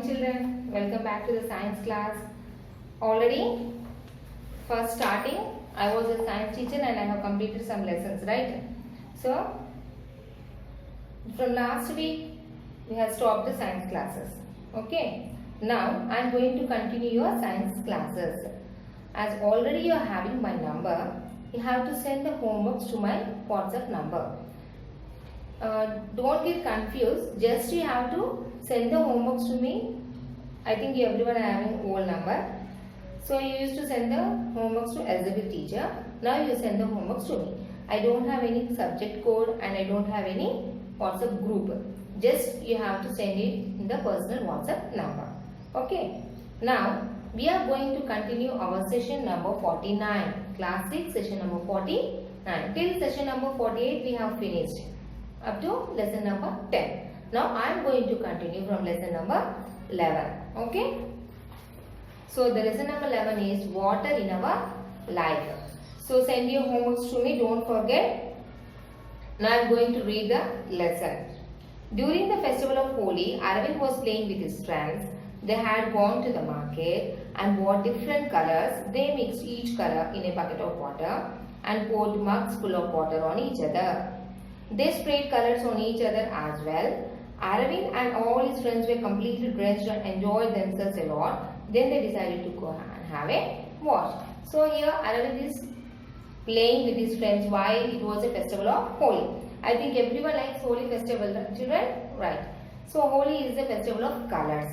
children, welcome back to the science class. Already first starting I was a science teacher and I have completed some lessons, right? So from last week we have stopped the science classes. Okay, now I am going to continue your science classes. As already you are having my number, you have to send the homeworks to my WhatsApp number. Don't get confused, just you have to send the homeworks to me. I think everyone are having old number. So you used to send the homeworks to Elizabeth teacher. Now you send the homeworks to me. I don't have any subject code and I don't have any WhatsApp group. Just you have to send it in the personal WhatsApp number. Okay. Now we are going to continue our session number 49. Class 6 session number 49. Till session number 48 we have finished. Up to lesson number 10. Now I am going to continue from lesson number 11. Okay. So the lesson number 11 is water in our life. So send your homeworks to me, don't forget. Now I am going to read the lesson. During the festival of Holi, Aravind was playing with his friends. They had gone to the market and bought different colors. They mixed each color in a bucket of water and poured mugs full of water on each other. They sprayed colors on each other as well. Aravind and all his friends were completely drenched and enjoyed themselves a lot. Then they decided to go and have a wash. So here Aravind is playing with his friends while it was a festival of Holi. I think everyone likes Holi festival, children? Right. So Holi is a festival of colors.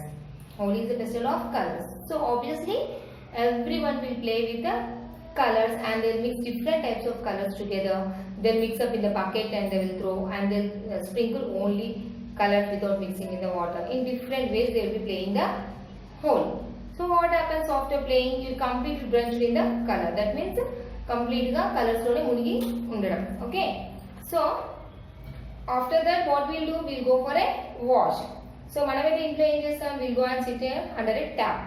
Holi is a festival of colors. So obviously everyone will play with the colors and they'll mix different types of colors together. They'll mix up in the bucket and they will throw and they'll sprinkle only colors without mixing in the water. In different ways they will be playing the Holi. So what happens after playing? You completely drenched in the color. That means complete the colors tone munigi undadam. Okay. So after that what we'll do? We'll go for a wash. So manavete intlo em chestam? We'll go and sit here under a tap.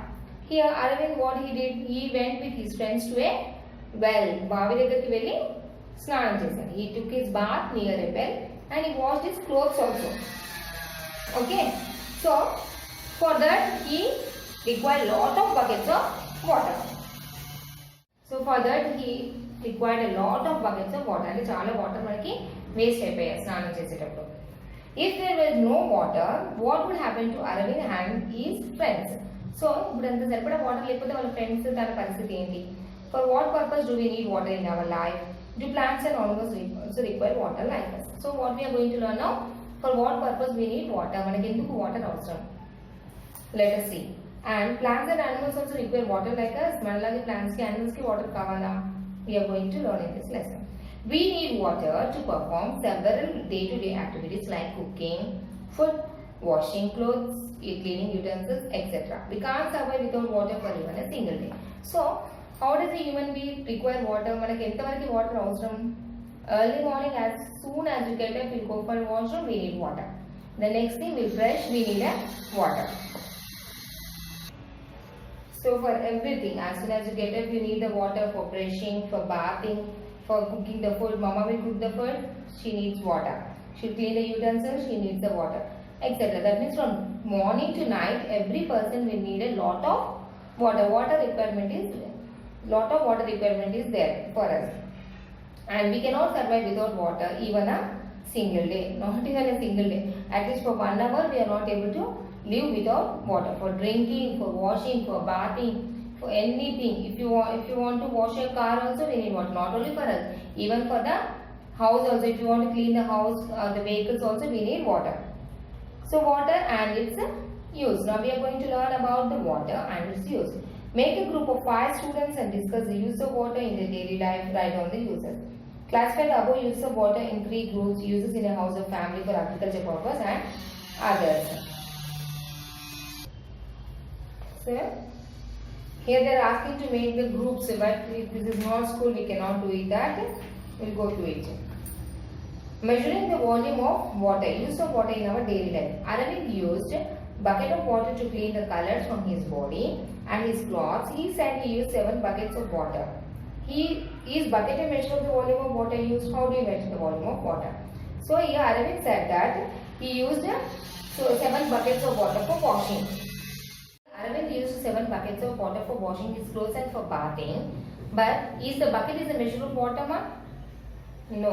Here Aravind what he did? He went with his friends to a well. Bavi దగ్గరికి వెళ్ళి స్నానం చేశాడు. He took his bath near a well and he washed his clothes also. Okay. So for that he required a lot of buckets of water. So for that he required a lot of buckets of water. అంటే చాలా water మనకి waste అయిపోయాయి స్నానం చేసేటప్పుడు. If there was no water, what would happen to Aravind and his friends? So ఇప్పుడు అంత సరిపడా water లేకపోతే వాళ్ళ ఫ్రెండ్స్ తన పరిస్థితి ఏంటి? For what purpose do we need water in our life? Do plants and animals also require water like us? So what we are going to learn now? For what purpose we need water? మనకి ఎందుకు water అవసరం? Let us see. And plants and animals also require water like us. మనలాగే plants కి animals కి water కావాలా? We are going to learn in this lesson. We need water to perform several day-to-day activities like cooking, food, washing clothes, cleaning utensils, etc. We can't survive without water for even a single day. So, how does a human being require water? మనకి ఎంతవరకు water అవసరం? Early morning, as soon as you get up, we'll go for a washroom, we need water. The next thing, we'll brush, we need a water. So for everything, as soon as you get up, you need the water for brushing, for bathing, for cooking the food. Mama will cook the food, she needs water. She'll clean the utensils, she needs the water, etc. That means from morning to night, every person will need a lot of water. Water requirement is there for us. And we cannot survive without water even a single day. Not even a single day. At least for 1 hour, we are not able to live without water. For drinking, for washing, for bathing, for anything. If you want to wash your car also, we need water. Not only for us, even for the house also. If you want to clean the house, the vehicles also, we need water. So water and its use. Now we are going to learn about the water and its use. Make a group of 5 students and discuss the use of water in their daily life. Write on the uses. Classify the above use of water in 3 groups: uses in a house or family, for agriculture purpose, and others. So here they are asking to make the groups, but if this is not school, we cannot do it. That we'll go to it. Measuring the volume of water, use of water in our daily life. Aravind used bucket of water to clean the colors from his body and his clothes. He said he used 7 buckets of water. Is bucket a measure of the volume of water used? How do you measure the volume of water? So here Aravind said that he used 7 buckets of water for washing. buckets of water for washing his clothes and for bathing. But is the bucket is a measure of water, ma? No,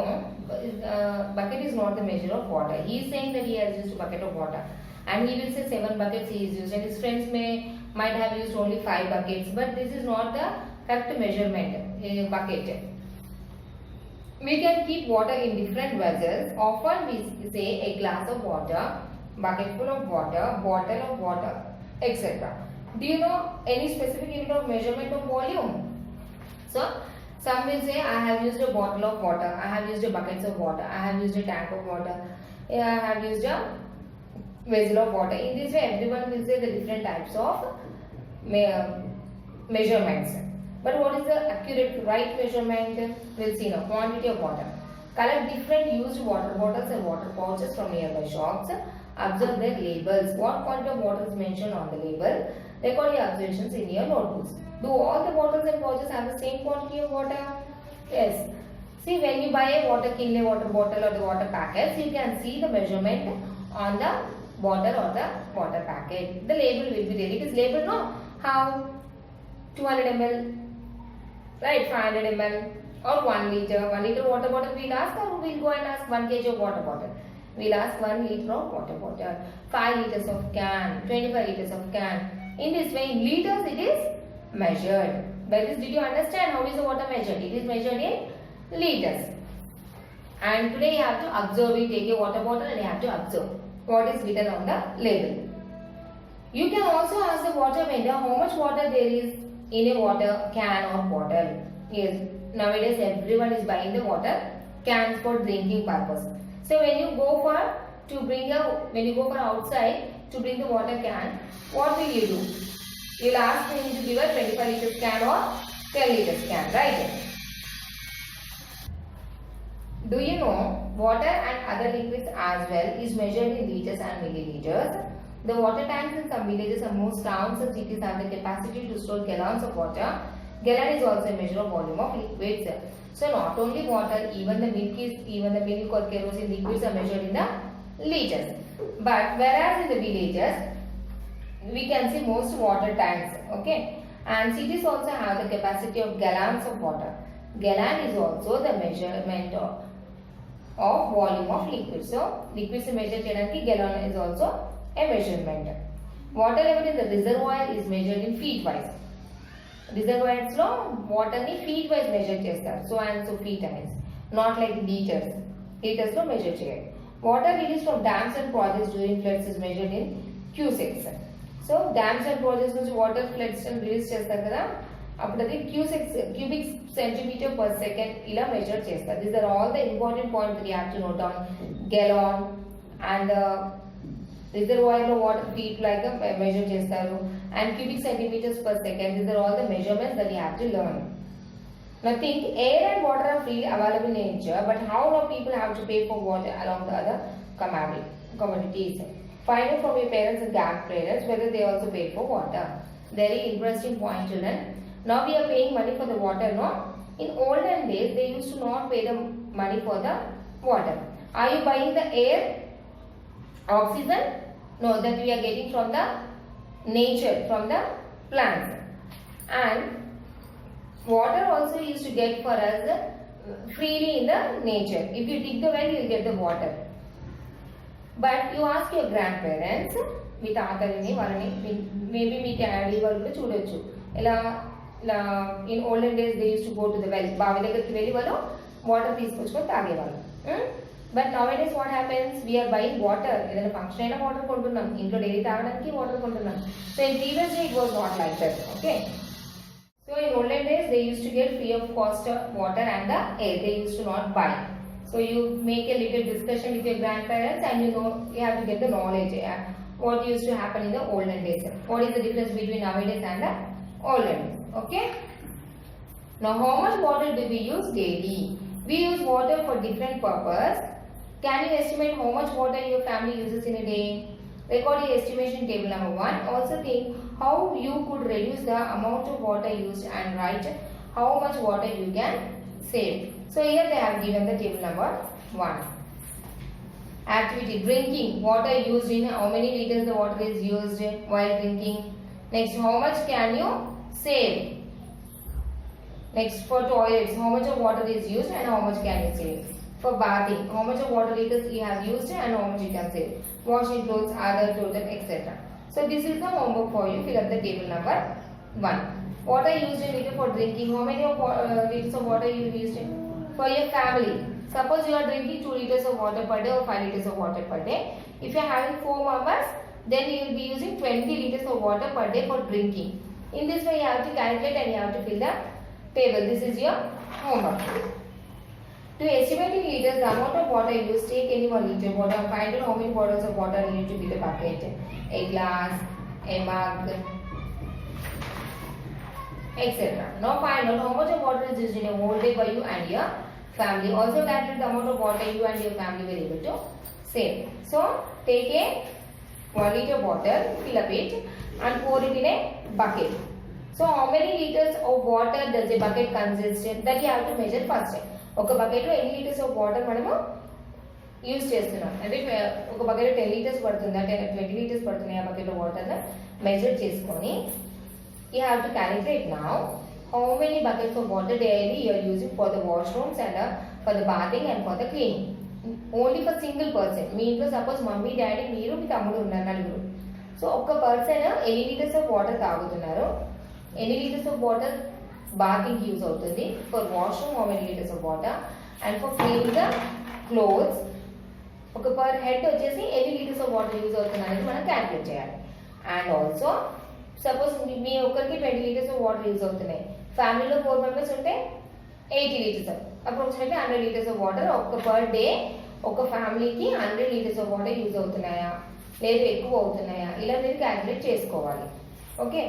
bucket is not the measure of water. He is saying that he has used a bucket of water, and he will say 7 buckets he is used, and his friends might have used only 5 buckets. But this is not the correct measurement. Bucket. We can keep water in different vessels. Often we say a glass of water, bucket full of water, bottle of water, etc. Do you know any specific unit of measurement of volume? So, some will say I have used a bottle of water, I have used a bucket of water, I have used a tank of water, I have used a vessel of water. In this way, everyone will say the different types of measurements. But what is the accurate right measurement? We'll see now. Quantity of water. Collect different used water bottles and water pouches from nearby shops. Observe their labels. What quantity of water is mentioned on the label? Record your observations in your notebooks. Do all the bottles and pouches have the same quantity of water? Yes. See, when you buy a water Kinley water bottle or the water packets, you can see the measurement on the bottle or the water packet. The label will be there. It is labeled, no? How? 200 ml, right? 500 ml or 1 liter. 1 liter water bottle we'll ask, or we'll go and ask 1 kg of water bottle. We'll ask 1 liter of water bottle, 5 liters of can, 25 liters of can. In this way, in liters it is measured. By this, did you understand how is the water measured? It is measured in liters. And today you have to observe it. Take a water bottle and you have to observe what is written on the label. You can also ask the water vendor how much water there is in a water can or bottle. Yes, nowadays everyone is buying the water cans for drinking purpose. So when you go for outside to bring the water can, what will you do? You will ask him to give a 25 liters can or 10 liters can, right? Do you know water and other liquids as well is measured in liters and milliliters? The water tanks in some villages and most towns and cities have the capacity to store gallons of water. Gallon is also a measure of volume of liquids. So not only water, even the milk or kerosene liquids are measured in the liters. But whereas in the villages, we can see most water tanks, okay? And cities also have the capacity of gallons of water. Gallon is also the measurement of volume of liquid. So liquids measured gallon is also a measurement. Water level in the reservoir is measured in feet wise. Reservoirs lo water ni feet wise measure chestaru. So and so feet times, not like liters. Liters lo measure cheyali. Water released from dams and projects during floods is measured in cusecs. So dams and projects nunchi water floods and release chestaru kada. Appudu adi cubic centimeter per second ila measure chestaru. These are all the important points that you have to note down. Gallon and reservoir lo water feet like measure chestaru, and cubic centimeters per second. These are all the measurements that you have to learn. Now think, air and water are freely available in nature, but how now people have to pay for water along the other commodities? Find out from your parents and grandparents whether they also paid for water. Very interesting point, children. Now we are paying money for the water, no? In olden days, they used to not pay the money for the water. Are you buying the air, oxygen? No, that we are getting from the nature, from the plants. And water also used to get for us freely in the nature. If you dig the well, you will get the water. But you ask your grandparents, మీ తాతలని వాళ్ళని maybe మీ daddy వాళ్ళు చూడొచ్చు. ఇలా in olden days they used to go to the well. బావి దగ్గరికి వెళ్ళి వాళ్ళు water తీసుకొచ్చుకొని తాగేవాళ్ళు. But nowadays what happens? We are buying water. ఏదైనా ఫంక్షన్ అయినా వాటర్ కొంటున్నాం, ఇంట్లో డైలీ తాగడానికి వాటర్ కొంటున్నాం. So in previous day it was not like that. Okay. So in olden days they used to get free of cost water and the air. They used to not buy. So you make a little discussion with your grandparents and you have to get the knowledge. What used to happen in the olden days. What is the difference between nowadays and the olden days? Okay. Now how much water do we use daily? We use water for different purpose. Can you estimate how much water your family uses in a day? Record your estimation table number 1. Also think how you could reduce the amount of water used and write how much water you can save. So here they have given the table number 1. Activity: drinking. Water used in how many liters the water is used while drinking? Next, how much can you save? Next, for toilets, how much of water is used and how much can you save? For bathing, how much of water liters you have used and how much you can save? Washing clothes, other total, etc. So this is the homework for you. Fill up the table number 1. Water used in liter for drinking. How many of liters of water you used in? For your family. Suppose you are drinking 2 liters of water per day or 5 liters of water per day. If you are having 4 members, then you will be using 20 liters of water per day for drinking. In this way, you have to calculate and you have to fill the table. This is your homework. To estimate in liters the amount of water used, take any 1 liter of water and find out how many bottles of water need to fill a bucket, a glass, a mug, etc. Now find out how much of water is used in a whole day by you and your family. Also calculate the amount of water you and your family were able to save. So take a 1 liter bottle, fill up it and pour it in a bucket. So how many liters of water does a bucket consist? That you have to measure first. ఒక bucket లో ఎన్ని litres of water మనము use చేస్తున్నాం అంటే ఒక bucket 10 litres పడుతుంది అంటే 20 litres పడుతుంది ఆ బకెట్ లో వాటర్ మెజర్ చేసుకొని you have to calculate now how many buckets of water daily you are using for the washrooms and for the bathing and for the cleaning. Only for single person. మీ ఇంట్లో suppose mummy daddy మీరు మీ తమ్ముడు ఉన్నారు నలుగురు. So ఒక్క person ఎన్ని litres of water తాగుతున్నారు, ఎన్ని litres of water bathing use అవుతుంది, for washroom how many litres of water and for cleaning the clothes ఒక పర్ హెడ్ వచ్చేసి ఎన్ని లీటర్స్ ఆఫ్ వాటర్ యూజ్ అవుతుంది అనేది మనం క్యాల్కులేట్ చేయాలి. అండ్ ఆల్సో సపోజ్ మీ ఒక్కరికి 20 లీటర్స్ ఆఫ్ వాటర్ యూజ్ అవుతున్నాయి, ఫ్యామిలీలో 4 మెంబర్స్ ఉంటే 80 litres approximately 100 litres of water ఒక పర్ డే ఒక ఫ్యామిలీకి 100 లీటర్స్ ఆఫ్ వాటర్ యూజ్ అవుతున్నాయా లేదు ఎక్కువ అవుతున్నాయా ఇలా మీరు క్యాల్కులేట్ చేసుకోవాలి. Okay,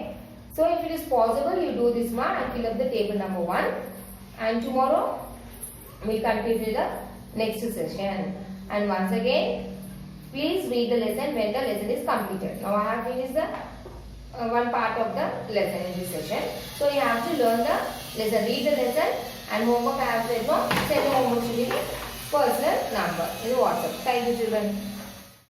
so if it is possible you do this one and fill up the table number 1 and tomorrow we continue with the next session. And once again please read the lesson when the lesson is completed. Now I have finished the one part of the lesson in this session, so you have to learn the lesson, read the lesson and homework I have said no, send the homework to the personal number in WhatsApp. Thank you children.